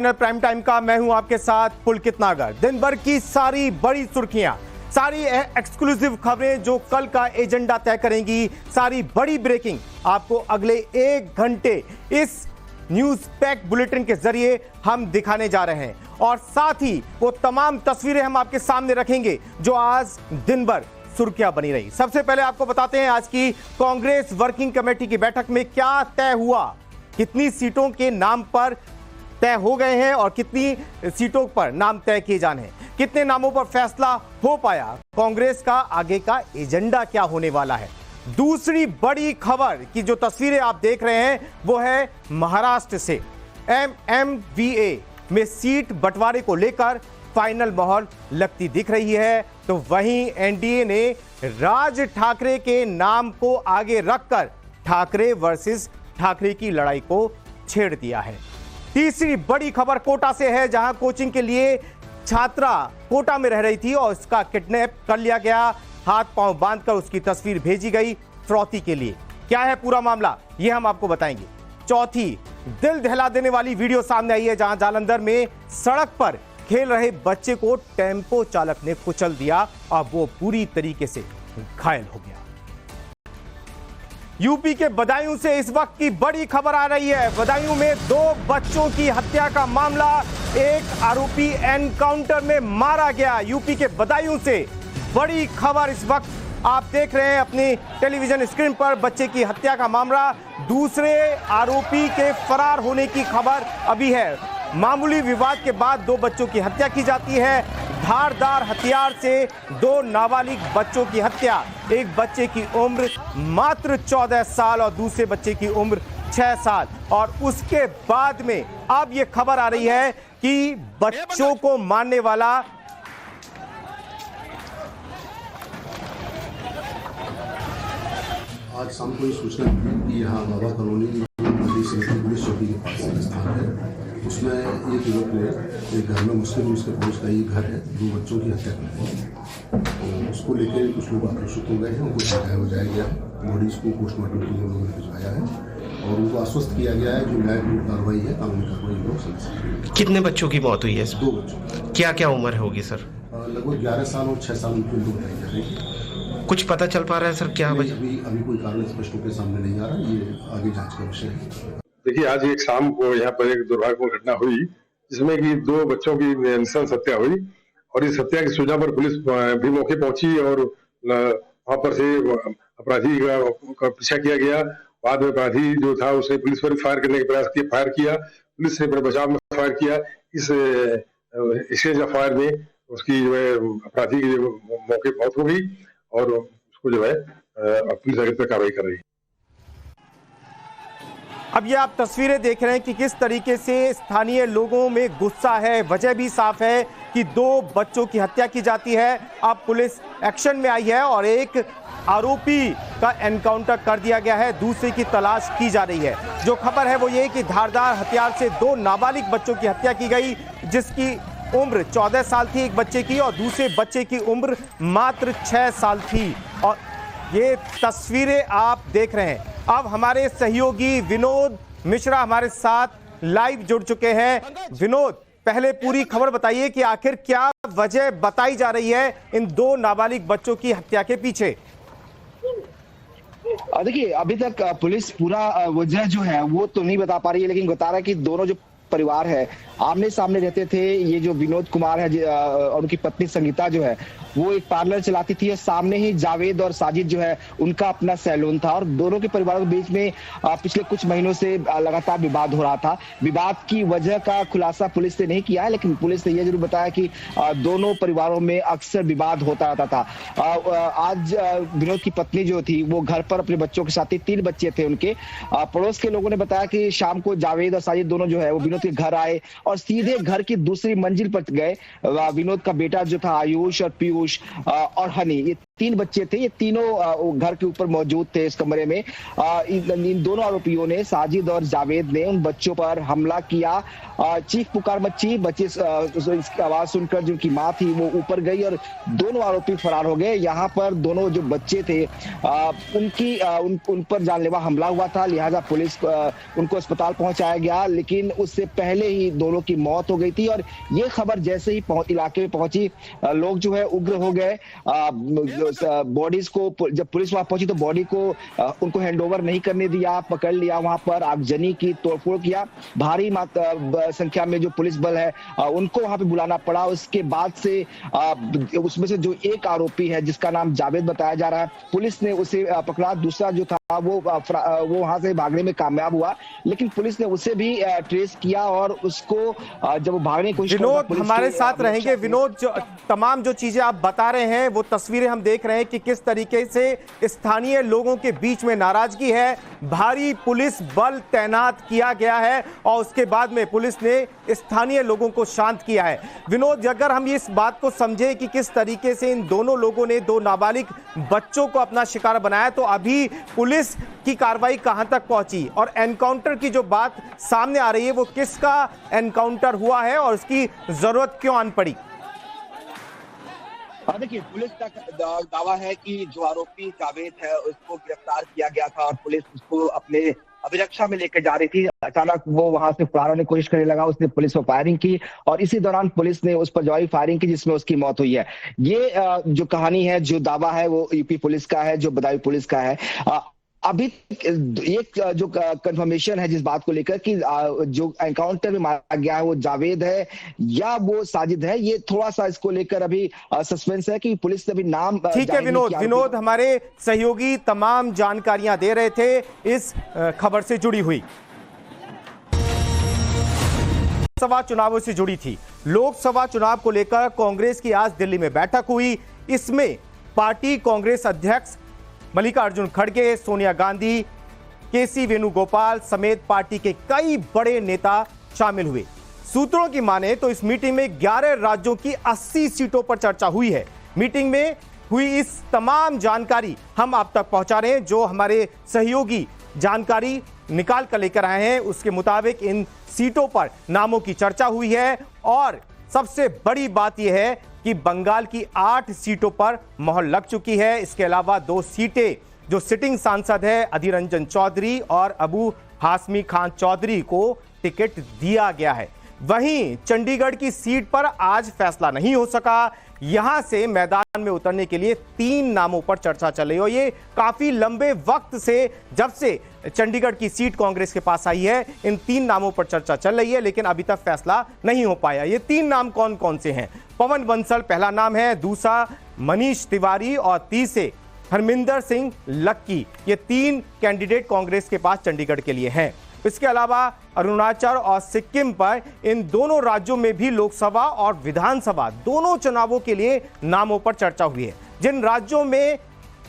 Prime time का मैं हूं आपके साथ पुलकित नागर। दिन भर की सारी बड़ी सुर्खियां, सारी एक्सक्लूसिव खबरें जो कल का एजेंडा तय करेंगी, सारी बड़ी ब्रेकिंग आपको अगले 1 घंटे इस न्यूज पैक बुलेटिन के जरिए हम दिखाने जा रहे हैं और साथ ही वो तमाम तस्वीरें हम आपके सामने रखेंगे जो आज दिन भर सुर्खियां बनी रही। सबसे पहले आपको बताते हैं आज की कांग्रेस वर्किंग कमेटी की बैठक में क्या तय हुआ, कितनी सीटों के नाम पर तय हो गए हैं और कितनी सीटों पर नाम तय किए जाने हैं, कितने नामों पर फैसला हो पाया, कांग्रेस का आगे का एजेंडा क्या होने वाला है। दूसरी बड़ी खबर की जो तस्वीरें आप देख रहे हैं वो है महाराष्ट्र से MMVA में सीट बंटवारे को लेकर फाइनल मोहर लगती दिख रही है। तो वहीं एनडीए ने राज ठाकरे के नाम को आगे रखकर ठाकरे वर्सेस ठाकरे की लड़ाई को छेड़ दिया है। तीसरी बड़ी खबर कोटा से है, जहां कोचिंग के लिए छात्रा कोटा में रह रही थी और उसका किडनैप कर लिया गया, हाथ पांव बांधकर उसकी तस्वीर भेजी गई फिरौती के लिए। क्या है पूरा मामला, यह हम आपको बताएंगे। चौथी दिल दहला देने वाली वीडियो सामने आई है, जहां जालंधर में सड़क पर खेल रहे बच्चे को टेम्पो चालक ने कुचल दिया और वो पूरी तरीके से घायल हो गया। यूपी के बदायूं से इस वक्त की बड़ी खबर आ रही है। बदायूं में 2 बच्चों की हत्या का मामला, एक आरोपी एनकाउंटर में मारा गया। यूपी के बदायूं से बड़ी खबर इस वक्त आप देख रहे हैं अपनी टेलीविजन स्क्रीन पर। बच्चे की हत्या का मामला, दूसरे आरोपी के फरार होने की खबर अभी है। मामूली विवाद के बाद 2 बच्चों की हत्या की जाती है। धारदार हथियार से 2 नाबालिग बच्चों की हत्या, एक बच्चे की उम्र मात्र 14 साल और दूसरे बच्चे की उम्र 6 साल। और उसके बाद में अब यह खबर आ रही है कि बच्चों को मारने वाला आज शाम को ये सूचना मिली कि यहाँ बाबा कॉलोनी पुलिस चौकी के पास एक स्थान है, उसमें एक युवक ने एक घर में मुस्लिम उसके पड़ोस का ये घर है, 2 बच्चों की हत्या कर दी। तो उसको लेकर कुछ लोग आक्रोशित हो गए हैं, उनको बचाया गया, बॉडीज को पोस्टमार्टम के लिए लोगों ने भिजवाया है और उनको आश्वस्त किया गया है जो न्यायपूर्ण कार्रवाई है, कानूनी कार्रवाई लोग समझ सकते हैं। कितने बच्चों की मौत हुई है? 2 बच्चों। क्या क्या उम्र होगी सर? लगभग 11 साल और 6 साल उनकी उम्र बताई जा रही है। कुछ पता चल पा रहा है सर क्या? अभी कोई कारण स्पष्ट होकर सामने नहीं आ रहा, ये आगे जांच का विषय है। देखिए, आज एक शाम को यहाँ पर एक दुर्भाग्यपूर्ण घटना हुई जिसमें कि 2 बच्चों की नृशंस हत्या हुई और इस हत्या की सूचना पर पुलिस भी मौके पहुंची और वहां पर से अपराधी का पीछा किया गया। बाद में अपराधी जो था उसने पुलिस पर फायर करने का प्रयास किया, फायर किया, पुलिस ने अपने बचाव में फायर किया। इस एक्सचेंज ऑफ फायर में उसकी जो है अपराधी की मौके मौत हो गई और उसको जो है पुलिस आगे पर कार्रवाई कर रही है। अब ये आप तस्वीरें देख रहे हैं कि किस तरीके से स्थानीय लोगों में गुस्सा है। वजह भी साफ है कि 2 बच्चों की हत्या की जाती है। अब पुलिस एक्शन में आई है और एक आरोपी का एनकाउंटर कर दिया गया है, दूसरे की तलाश की जा रही है। जो खबर है वो ये कि धारदार हथियार से 2 नाबालिग बच्चों की हत्या की गई, जिसकी उम्र 14 साल थी एक बच्चे की और दूसरे बच्चे की उम्र मात्र 6 साल थी। और ये तस्वीरें आप देख रहे हैं। अब हमारे सहयोगी विनोद मिश्रा हमारे साथ लाइव जुड़ चुके हैं। विनोद, पहले पूरी खबर बताइए कि आखिर क्या वजह बताई जा रही है इन 2 नाबालिग बच्चों की हत्या के पीछे? देखिए, अभी तक पुलिस पूरा वजह जो है वो तो नहीं बता पा रही है, लेकिन बता रहा है कि दोनों जो परिवार है आमने सामने रहते थे। ये जो विनोद कुमार है और उनकी पत्नी संगीता जो है वो एक पार्लर चलाती थी और सामने ही जावेद और साजिद जो है उनका अपना सैलून था और दोनों के परिवारों के बीच में पिछले कुछ महीनों से लगातार विवाद हो रहा था। विवाद की वजह का खुलासा पुलिस ने नहीं किया है, लेकिन पुलिस ने यह जरूर बताया कि दोनों परिवारों में अक्सर विवाद होता रहता था। आज विनोद की पत्नी जो थी वो घर पर अपने बच्चों के साथ ही 3 बच्चे थे उनके। पड़ोस के लोगों ने बताया कि शाम को जावेद और साजिद दोनों जो है वो विनोद के घर आए और सीधे घर की दूसरी मंजिल पर गए। विनोद का बेटा जो था आयुष और पीयूष और हनी, ये 3 बच्चे थे, ये तीनों घर के ऊपर मौजूद थे इस कमरे में। इन दोनों आरोपियों ने, साजिद और जावेद ने, उन बच्चों पर हमला किया। चीख पुकार मची, बच्चे इसकी आवाज सुनकर जिनकी माँ थी वो ऊपर गई और दोनों आरोपी फरार हो गए। यहाँ पर दोनों जो बच्चे थे उन पर जानलेवा हमला हुआ था, लिहाजा पुलिस उनको अस्पताल पहुंचाया गया, लेकिन उससे पहले ही दोनों की मौत हो गई थी। और ये खबर जैसे ही इलाके में पहुंची, लोग जो है उग्र हो गए। बॉडीज को जब पुलिस वहां पहुंची तो बॉडी को उनको हैंडओवर नहीं करने दिया, पकड़ लिया, वहां पर आगजनी की, तोड़फोड़ किया। भारी संख्या में जो पुलिस बल है उनको वहां पे बुलाना पड़ा। उसके बाद से उसमें से जो एक आरोपी है जिसका नाम जावेद बताया जा रहा है, पुलिस ने उसे पकड़ा। दूसरा जो था वो वहां से भागने में कामयाब हुआ, लेकिन पुलिस ने उसे भी ट्रेस किया और उसको जब वो भागने की कोशिश की, विनोद हमारे साथ रहेंगे। विनोद, जो तमाम जो चीजें आप बता रहे हैं वो तस्वीरें हम देख रहे हैं कि किस तरीके से स्थानीय लोगों के बीच में नाराजगी है, भारी पुलिस बल तैनात किया गया है और उसके बाद में पुलिस ने स्थानीय लोगों को शांत किया है। विनोद, अगर हम इस बात को समझे कि किस तरीके से इन दोनों लोगों ने 2 नाबालिग बच्चों को अपना शिकार बनाया, तो अभी पुलिस की कार्रवाई कहां तक पहुंची और एनकाउंटर की जो बात सामने आ रही है वो किसका एनकाउंटर हुआ है और उसकी जरूरत क्यों आन पड़ी? देखिए, पुलिस का दावा है कि जो आरोपी जावेद है उसको गिरफ्तार किया गया था और पुलिस उसको अपने अभिरक्षा में लेकर जा रही थी। अचानक वो वहां से फरार होने की कोशिश करने लगा, उसने पुलिस पर फायरिंग की और इसी दौरान पुलिस ने उस पर जवाबी फायरिंग की जिसमें उसकी मौत हुई है। ये जो कहानी है, जो दावा है वो यूपी पुलिस का है, जो बदायूं पुलिस का है। अभी एक जो कंफर्मेशन है जिस बात को लेकर कि जो एनकाउंटर में मारा गया है वो जावेद है या वो साजिद है, ये थोड़ा सा इसको लेकर अभी सस्पेंस है कि पुलिस ने अभी नाम। ठीक है विनोद, हमारे सहयोगी तमाम जानकारियां दे रहे थे इस खबर से जुड़ी हुई। लोकसभा चुनावों से जुड़ी थी। लोकसभा चुनाव को लेकर कांग्रेस की आज दिल्ली में बैठक हुई। इसमें पार्टी कांग्रेस अध्यक्ष मल्लिकार्जुन खड़गे, सोनिया गांधी, केसी वेणुगोपाल समेत पार्टी के कई बड़े नेता शामिल हुए। सूत्रों की माने तो इस मीटिंग में 11 राज्यों की 80 सीटों पर चर्चा हुई है। मीटिंग में हुई इस तमाम जानकारी हम आप तक पहुंचा रहे हैं। जो हमारे सहयोगी जानकारी निकाल कर लेकर आए हैं उसके मुताबिक इन सीटों पर नामों की चर्चा हुई है और सबसे बड़ी बात यह है कि बंगाल की 8 सीटों पर मोहर लग चुकी है। इसके अलावा 2 सीटें जो सिटिंग सांसद है अधीर रंजन चौधरी और अबू हाशमी खान चौधरी को टिकट दिया गया है। वहीं चंडीगढ़ की सीट पर आज फैसला नहीं हो सका। यहां से मैदान में उतरने के लिए 3 नामों पर चर्चा चल रही है और ये काफी लंबे वक्त से, जब से चंडीगढ़ की सीट कांग्रेस के पास आई है, इन 3 नामों पर चर्चा चल रही है, लेकिन अभी तक फैसला नहीं हो पाया। ये 3 नाम कौन कौन से हैं? पवन बंसल पहला नाम है, दूसरा मनीष तिवारी और तीसरे हरमिंदर सिंह लक्की। ये 3 कैंडिडेट कांग्रेस के पास चंडीगढ़ के लिए हैं। इसके अलावा अरुणाचल और सिक्किम पर, इन दोनों राज्यों में भी लोकसभा और विधानसभा दोनों चुनावों के लिए नामों पर चर्चा हुई है। जिन राज्यों में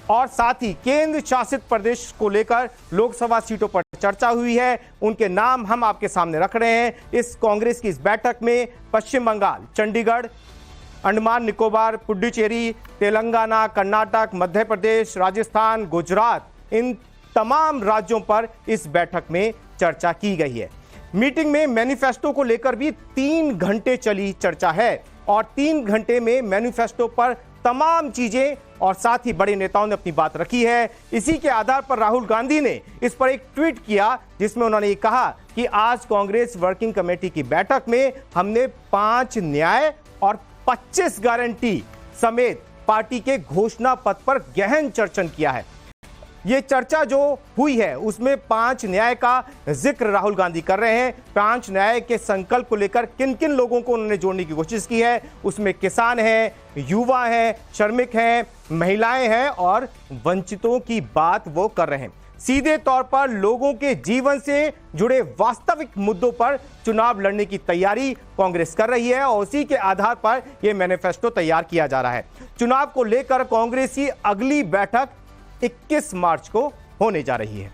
और साथ ही केंद्र शासित प्रदेश को लेकर लोकसभा सीटों पर चर्चा हुई है, उनके नाम हम आपके सामने रख रहे हैं। इस कांग्रेस की इस बैठक में पश्चिम बंगाल, चंडीगढ़, अंडमान निकोबार, पुडुचेरी, तेलंगाना, कर्नाटक, मध्य प्रदेश, राजस्थान, गुजरात, इन तमाम राज्यों पर इस बैठक में चर्चा की गई है। मीटिंग में मैनिफेस्टो को लेकर भी 3 घंटे चली चर्चा है और 3 घंटे में मैनिफेस्टो पर तमाम चीजें और साथ ही बड़े नेताओं ने अपनी बात रखी है। इसी के आधार पर राहुल गांधी ने इस पर एक ट्वीट किया जिसमें उन्होंने ये कहा कि आज कांग्रेस वर्किंग कमेटी की बैठक में हमने 5 न्याय और 25 गारंटी समेत पार्टी के घोषणा पत्र पर गहन चर्चा किया है। ये चर्चा जो हुई है उसमें 5 न्याय का जिक्र राहुल गांधी कर रहे हैं। 5 न्याय के संकल्प को लेकर किन किन लोगों को उन्होंने जोड़ने की कोशिश की है, उसमें किसान हैं, युवा हैं, श्रमिक हैं, महिलाएं हैं और वंचितों की बात वो कर रहे हैं। सीधे तौर पर लोगों के जीवन से जुड़े वास्तविक मुद्दों पर चुनाव लड़ने की तैयारी कांग्रेस कर रही है और उसी के आधार पर यह मैनिफेस्टो तैयार किया जा रहा है। चुनाव को लेकर कांग्रेस की अगली बैठक 21 मार्च को होने जा रही है।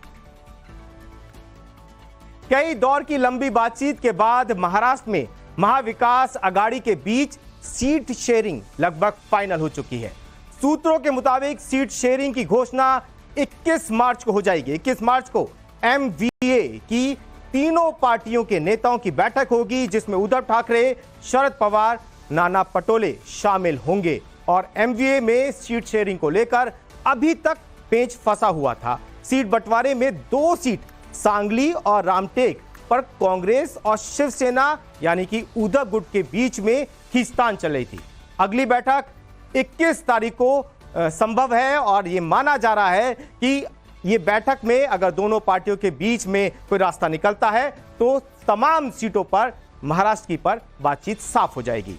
कई दौर की लंबी बातचीत के बाद महाराष्ट्र में महाविकास आघाड़ी के बीच सीट शेयरिंग लगभग फाइनल हो चुकी है। सूत्रों के मुताबिक सीट शेयरिंग की घोषणा 21 मार्च को हो जाएगी। 21 मार्च को एमवीए की तीनों पार्टियों के नेताओं की बैठक होगी, जिसमें उद्धव ठाकरे, शरद पवार, नाना पटोले शामिल होंगे। और एमवीए में सीट शेयरिंग को लेकर अभी तक पेच फंसा हुआ था। सीट बंटवारे में 2 सीट सांगली और रामटेक पर कांग्रेस और शिवसेना यानी कि उद्धव गुट के बीच में खींचतान चल रही थी। अगली बैठक 21 तारीख को संभव है और यह माना जा रहा है कि ये बैठक में अगर दोनों पार्टियों के बीच में कोई रास्ता निकलता है तो तमाम सीटों पर महाराष्ट्र की पर बातचीत साफ हो जाएगी।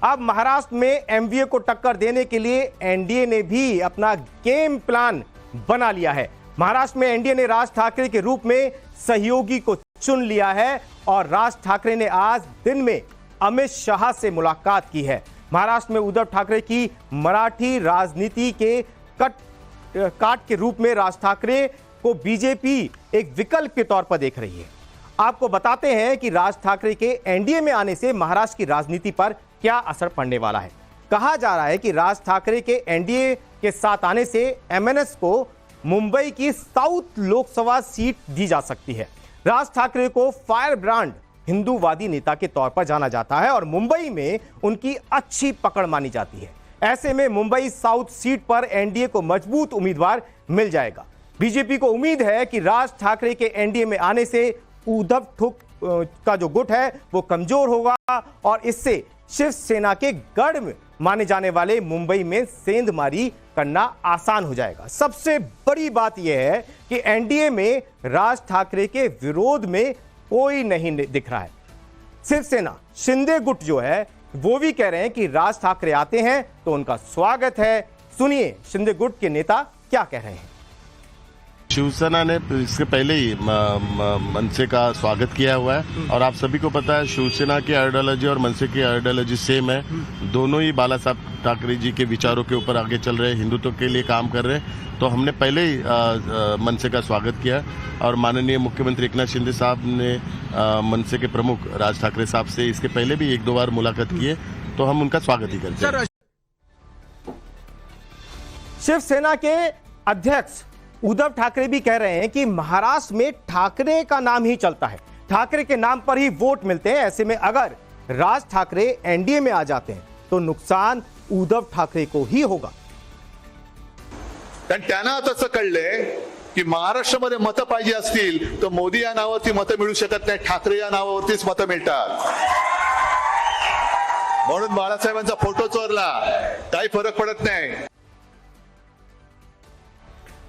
अब महाराष्ट्र में एमवीए को टक्कर देने के लिए एनडीए ने भी अपना गेम प्लान बना लिया है। महाराष्ट्र में एनडीए ने राज ठाकरे के रूप में सहयोगी को चुन लिया है और राज ठाकरे ने आज दिन में अमित शाह से मुलाकात की है। महाराष्ट्र में उद्धव ठाकरे की मराठी राजनीति के काट के रूप में राज ठाकरे को बीजेपी एक विकल्प के तौर पर देख रही है। आपको बताते हैं कि राज ठाकरे के एनडीए में आने से महाराष्ट्र की राजनीति पर क्या असर पड़ने वाला है। कहा जा रहा है कि राज ठाकरे के एनडीए के साथ आने से एमएनएस को मुंबई की साउथ लोकसभा सीट दी जा सकती है। राज ठाकरे को फायर ब्रांड हिंदूवादी नेता के तौर पर जाना जाता है और मुंबई में उनकी अच्छी पकड़ मानी जाती है। ऐसे में मुंबई साउथ सीट पर एनडीए को मजबूत उम्मीदवार मिल जाएगा। बीजेपी को उम्मीद है कि राज ठाकरे के एनडीए में आने से उद्धव ठुक का जो गुट है वो कमजोर होगा और इससे शिवसेना के गढ़ में माने जाने वाले मुंबई में सेंधमारी करना आसान हो जाएगा। सबसे बड़ी बात यह है कि एनडीए में राज ठाकरे के विरोध में कोई नहीं दिख रहा है। शिवसेना शिंदे गुट जो है वो भी कह रहे हैं कि राज ठाकरे आते हैं तो उनका स्वागत है। सुनिए शिंदे गुट के नेता क्या कह रहे हैं। शिवसेना ने इससे पहले ही मनसे का स्वागत किया हुआ है और आप सभी को पता है शिवसेना की आइडियोलॉजी और मनसे की आइडियोलॉजी सेम है। दोनों ही बाला साहब ठाकरे जी के विचारों के ऊपर आगे चल रहे हैं, हिंदुत्व के लिए काम कर रहे हैं। तो हमने पहले ही मनसे का स्वागत किया और माननीय मुख्यमंत्री एकनाथ शिंदे साहब ने मनसे के प्रमुख राज ठाकरे साहब से इसके पहले भी 1-2 बार मुलाकात की है, तो हम उनका स्वागत ही करते हैं। शिवसेना के अध्यक्ष उद्धव ठाकरे भी कह रहे हैं कि महाराष्ट्र में ठाकरे का नाम ही चलता है, ठाकरे के नाम पर ही वोट मिलते हैं। ऐसे में अगर राज ठाकरे एनडीए में आ जाते हैं तो नुकसान उद्धव ठाकरे को ही होगा। कारण त्यांना आता असं कळलंय की महाराष्ट्रामध्ये मतं पाहिजे असतील तर मोदी या नावावरती मतं मिळू शकत नाही, ठाकरे या नावावरतीच मतं मिळतात। म्हणून बाळासाहेबांचा फोटो चोरला काही फरक पडत नाही।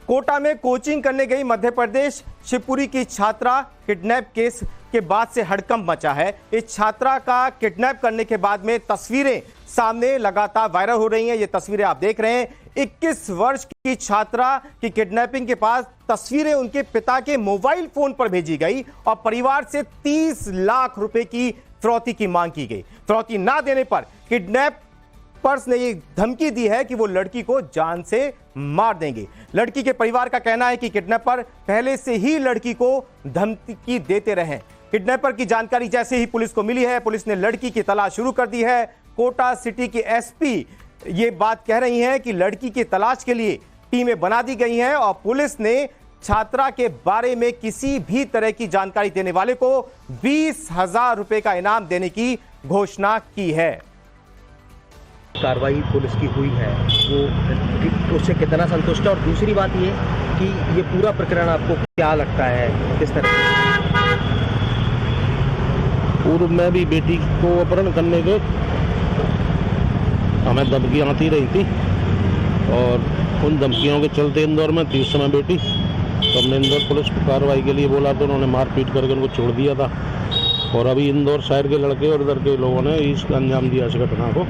कोटा में कोचिंग करने गई मध्य प्रदेश शिवपुरी की छात्रा किडनैप केस के बाद से हड़कंप मचा है। इस छात्रा का किडनैप करने के बाद में तस्वीरें सामने लगातार वायरल हो रही हैं। ये तस्वीरें आप देख रहे हैं। 21 वर्ष की छात्रा की किडनैपिंग के बाद तस्वीरें उनके पिता के मोबाइल फोन पर भेजी गई और परिवार से 30 लाख रुपए की फिरौती की मांग की गई। फिरौती ना देने पर किडनैपर्स ने ये धमकी दी है कि वो लड़की को जान से मार देंगे। लड़की के परिवार का कहना है कि किडनैपर पहले से ही लड़की को धमकी देते रहे। किडनैपर की जानकारी जैसे ही पुलिस को मिली है, पुलिस ने लड़की की तलाश शुरू कर दी है। कोटा सिटी के एसपी ये बात कह रही हैं कि लड़की की तलाश के लिए टीमें बना दी गई हैं और पुलिस ने छात्रा के बारे में किसी भी तरह की जानकारी देने वाले को 20,000 रुपए का इनाम देने की घोषणा की है। कार्रवाई पुलिस की हुई है वो उससे कितना संतुष्ट है, और दूसरी बात ये कि ये पूरा प्रकरण आपको क्या लगता है किस तरह? पूर्व में भी बेटी को अपहरण करने के हमें धमकी आती रही थी और उन धमकियों के चलते इंदौर में थी उस समय बेटी, तो हमने इंदौर पुलिस को कार्रवाई के लिए बोला तो उन्होंने मारपीट करके उनको छोड़ दिया था और अभी इंदौर शहर के लड़के और इधर के लोगों ने इसका अंजाम दिया इस घटना को।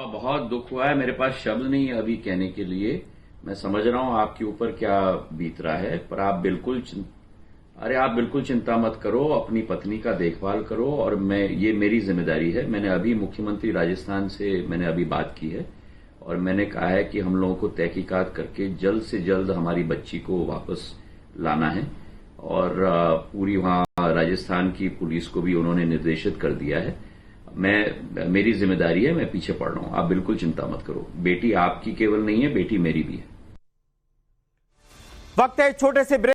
बहुत दुख हुआ है, मेरे पास शब्द नहीं है अभी कहने के लिए। मैं समझ रहा हूं आपके ऊपर क्या बीत रहा है, पर आप बिल्कुल चिंता मत करो, अपनी पत्नी का देखभाल करो और ये मेरी जिम्मेदारी है। मैंने अभी मुख्यमंत्री राजस्थान से मैंने अभी बात की है और मैंने कहा है कि हम लोगों को तहकीकात करके जल्द से जल्द हमारी बच्ची को वापस लाना है और पूरी वहां राजस्थान की पुलिस को भी उन्होंने निर्देशित कर दिया है। मेरी जिम्मेदारी है, मैं पीछे पड़ रहा हूं, आप बिल्कुल चिंता मत करो। बेटी आपकी केवल नहीं है, बेटी मेरी भी है। वक्त है छोटे से ब्रेक